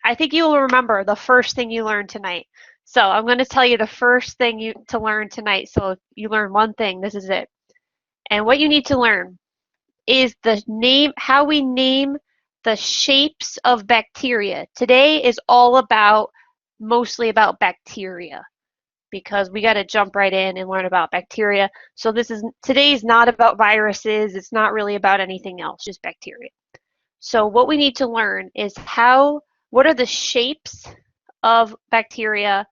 I think you will remember the first thing you learned tonight. So I'm going to tell you the first thing to learn tonight. So if you learn one thing, this is it. And what you need to learn is how we name the shapes of bacteria. Today is all about, mostly about bacteria, because we got to jump right in and learn about bacteria. So today's not about viruses. It's not really about anything else, just bacteria. So what we need to learn is what are the shapes of bacteria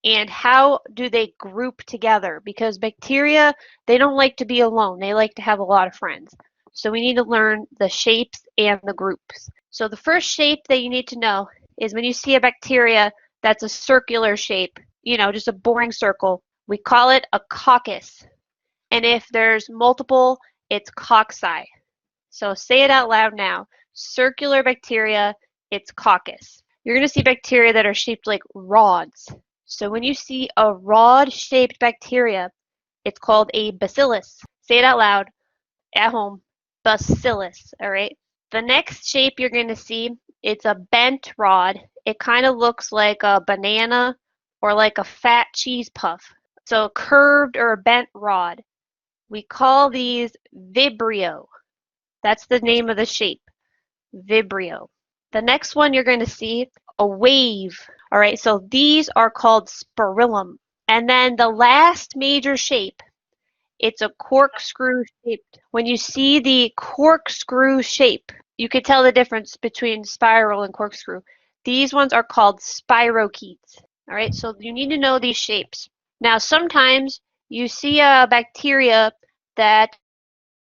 and how do they group together? Because bacteria, they don't like to be alone. They like to have a lot of friends. So we need to learn the shapes and the groups. So the first shape that you need to know is when you see a bacteria that's a circular shape, just a boring circle, we call it a coccus. And if there's multiple, it's cocci. So say it out loud now. Circular bacteria, it's coccus. You're going to see bacteria that are shaped like rods. So when you see a rod-shaped bacteria, it's called a bacillus. Say it out loud at home. Bacillus, all right? The next shape you're going to see, it's a bent rod. It kind of looks like a banana or like a fat cheese puff. So a curved or a bent rod. We call these vibrio. That's the name of the shape, vibrio. The next one you're going to see, a wave. All right, so these are called spirillum. And then the last major shape, it's a corkscrew shaped. When you see the corkscrew shape, you can tell the difference between spiral and corkscrew. These ones are called spirochetes. All right, so you need to know these shapes. Now, sometimes you see a bacteria that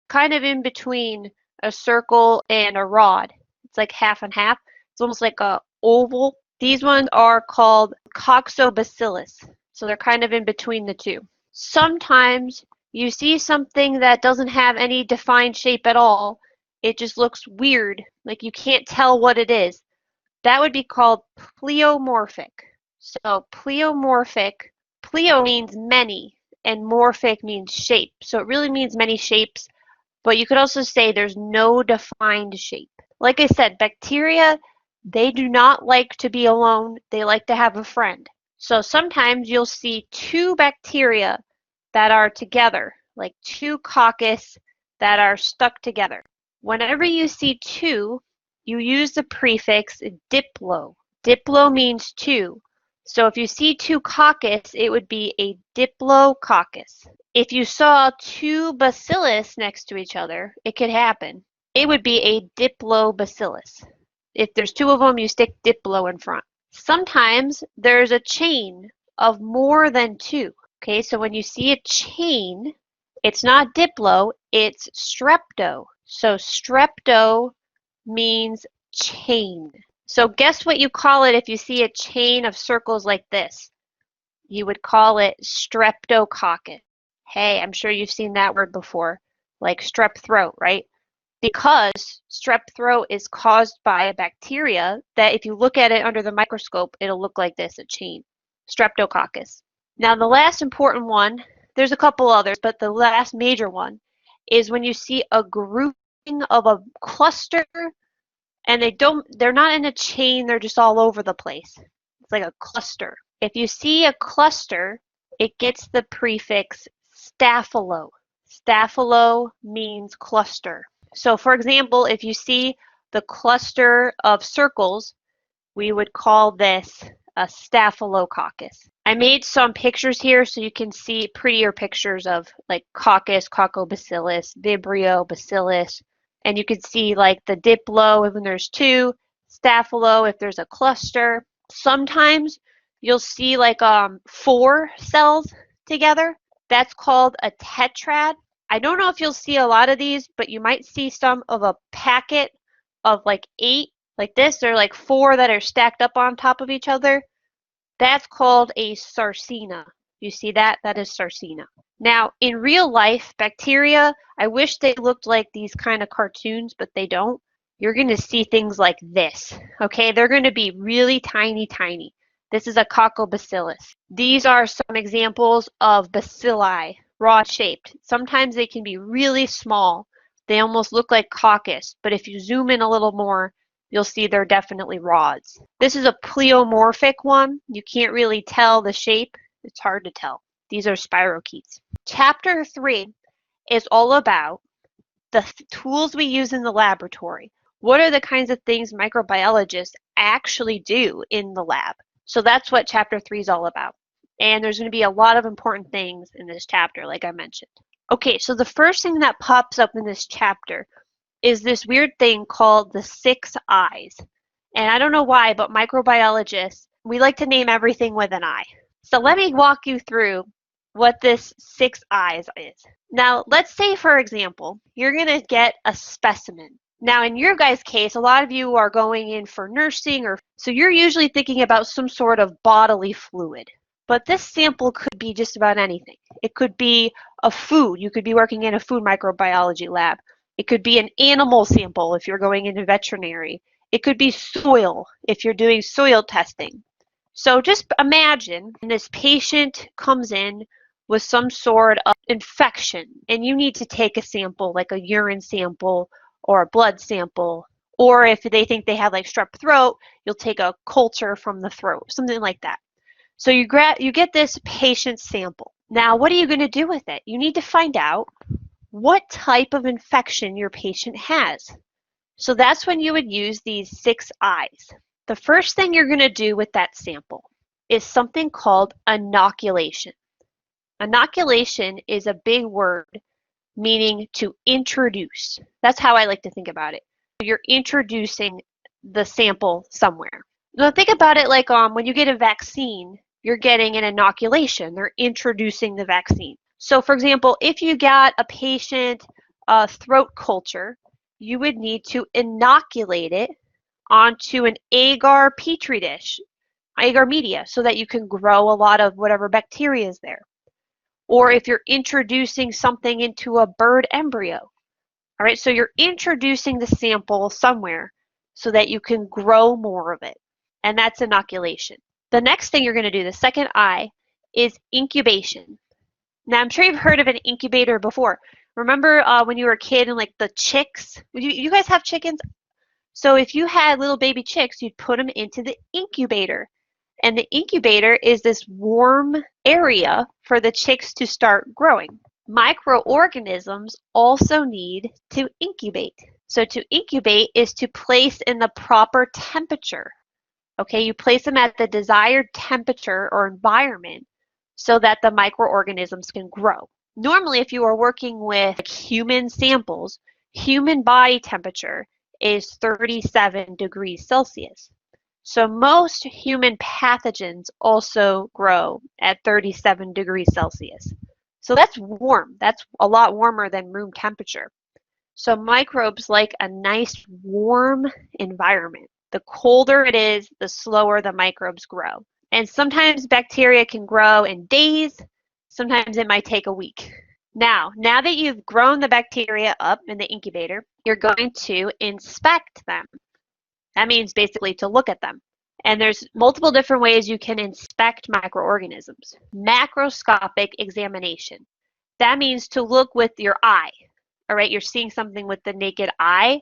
kind of in between a circle and a rod. It's like half and half. It's almost like a oval. These ones are called coccobacillus. So they're kind of in between the two. Sometimes you see something that doesn't have any defined shape at all. It just looks weird, like you can't tell what it is. That would be called pleomorphic. So pleomorphic, pleo means many and morphic means shape. So it really means many shapes, but you could also say there's no defined shape. Like I said, bacteria, they do not like to be alone. They like to have a friend. So sometimes you'll see two bacteria that are together, like two coccus that are stuck together. Whenever you see two, you use the prefix diplo. Diplo means two. So if you see two coccus, it would be a diplococcus. If you saw two bacillus next to each other, it could happen. It would be a diplobacillus. If there's two of them, you stick diplo in front. Sometimes there's a chain of more than two. Okay, so when you see a chain, it's not diplo, it's strepto. So strepto means chain. So guess what you call it if you see a chain of circles like this? You would call it streptococcus. Hey, I'm sure you've seen that word before, like strep throat, right? Because strep throat is caused by a bacteria that if you look at it under the microscope, it'll look like this, a chain, streptococcus. Now the last important one, there's a couple others, but the last major one is when you see a grouping of a cluster and they're not in a chain, they're just all over the place. It's like a cluster. If you see a cluster, it gets the prefix staphylo. Staphylo means cluster. So for example, if you see the cluster of circles, we would call this a staphylococcus. I made some pictures here so you can see prettier pictures of like coccus, coccobacillus, vibrio, bacillus, and you can see like the diplo when there's two, staphylo if there's a cluster. Sometimes you'll see like 4 cells together. That's called a tetrad. I don't know if you'll see a lot of these, but you might see some of a packet of like 8 like this. There are like 4 that are stacked up on top of each other. That's called a sarcina. You see that? That is sarcina. Now, in real life, bacteria, I wish they looked like these kind of cartoons, but they don't. You're going to see things like this, okay? They're going to be really tiny, tiny. This is a coccobacillus. These are some examples of bacilli, rod-shaped. Sometimes they can be really small. They almost look like coccus, but if you zoom in a little more, you'll see they're definitely rods. This is a pleomorphic one. You can't really tell the shape. It's hard to tell. These are spirochetes. Chapter 3 is all about the tools we use in the laboratory. What are the kinds of things microbiologists actually do in the lab? So that's what chapter 3 is all about. And there's going to be a lot of important things in this chapter, like I mentioned. Okay, so the first thing that pops up in this chapter is this weird thing called the 6 eyes. And I don't know why, but microbiologists, we like to name everything with an eye. So let me walk you through what this 6 eyes is. Now, let's say, for example, you're going to get a specimen. Now, in your guys' case, a lot of you are going in for nursing, so you're usually thinking about some sort of bodily fluid. But this sample could be just about anything. It could be a food. You could be working in a food microbiology lab. It could be an animal sample if you're going into veterinary. It could be soil if you're doing soil testing. So just imagine this patient comes in with some sort of infection and you need to take a sample, like a urine sample or a blood sample, or if they think they have like strep throat, you'll take a culture from the throat, something like that. So you get this patient sample. Now, what are you going to do with it? You need to find out what type of infection your patient has. So that's when you would use these 6 eyes. The first thing you're going to do with that sample is something called inoculation. Inoculation is a big word meaning to introduce. That's how I like to think about it. You're introducing the sample somewhere. Now think about it like when you get a vaccine, you're getting an inoculation. They're introducing the vaccine. So for example, if you got a patient throat culture, you would need to inoculate it onto an agar petri dish, agar media, so that you can grow a lot of whatever bacteria is there. Or if you're introducing something into a bird embryo. All right, so you're introducing the sample somewhere so that you can grow more of it. And that's inoculation. The next thing you're going to do, the second I, is incubation. Now, I'm sure you've heard of an incubator before. Remember when you were a kid and like the chicks? You guys have chickens? So if you had little baby chicks, you'd put them into the incubator. And the incubator is this warm area for the chicks to start growing. Microorganisms also need to incubate. So to incubate is to place in the proper temperature. Okay, you place them at the desired temperature or environment so that the microorganisms can grow. Normally, if you are working with human samples, human body temperature is 37 degrees Celsius. So most human pathogens also grow at 37 degrees Celsius. So that's warm. That's a lot warmer than room temperature. So microbes like a nice warm environment. The colder it is, the slower the microbes grow. And sometimes bacteria can grow in days. Sometimes it might take a week. Now that you've grown the bacteria up in the incubator, you're going to inspect them. That means basically to look at them. And there's multiple different ways you can inspect microorganisms. Macroscopic examination. That means to look with your eye. All right, you're seeing something with the naked eye,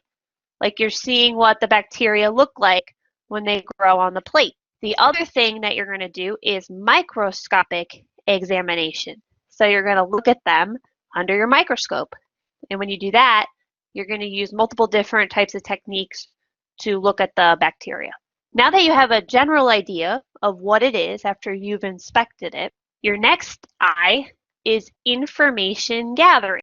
like you're seeing what the bacteria look like when they grow on the plate. The other thing that you're going to do is microscopic examination. So you're going to look at them under your microscope. And when you do that, you're going to use multiple different types of techniques to look at the bacteria. Now that you have a general idea of what it is after you've inspected it, your next I is information gathering.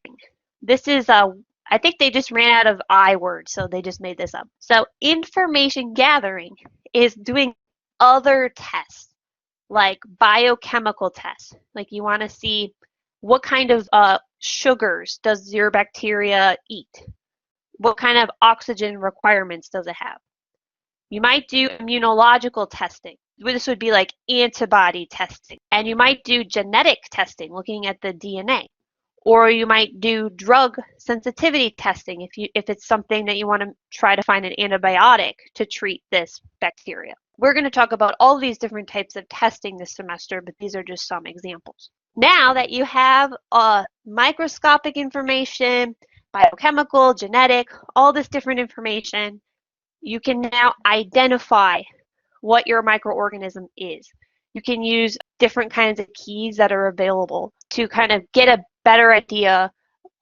This is I think they just ran out of I words, so they just made this up. So information gathering is doing other tests, like biochemical tests. Like you want to see what kind of sugars does your bacteria eat? What kind of oxygen requirements does it have? You might do immunological testing. This would be like antibody testing. And you might do genetic testing, looking at the DNA. Or you might do drug sensitivity testing if it's something that you want to try to find an antibiotic to treat this bacteria. We're going to talk about all of these different types of testing this semester, but these are just some examples. Now that you have microscopic information, biochemical, genetic, all this different information, you can now identify what your microorganism is. You can use different kinds of keys that are available to kind of get a better idea,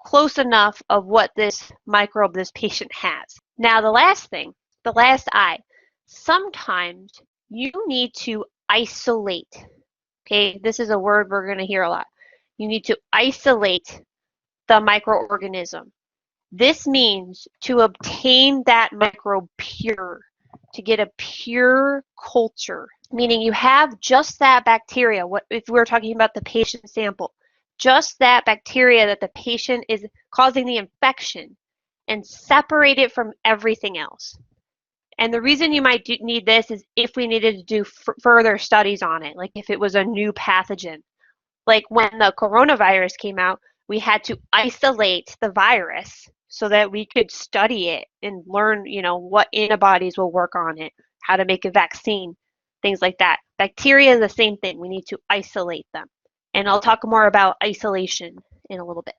close enough of what this microbe this patient has. Now the last thing, the last I, sometimes you need to isolate. Okay, this is a word we're going to hear a lot. You need to isolate the microorganism. This means to obtain that microbe pure, to get a pure culture, meaning you have just that bacteria. What if we're talking about the patient sample? Just that bacteria that the patient is causing the infection, and separate it from everything else. And the reason you might need this is if we needed to do further studies on it, like if it was a new pathogen. Like when the coronavirus came out, we had to isolate the virus so that we could study it and learn, what antibodies will work on it, how to make a vaccine, things like that. Bacteria is the same thing. We need to isolate them. And I'll talk more about isolation in a little bit.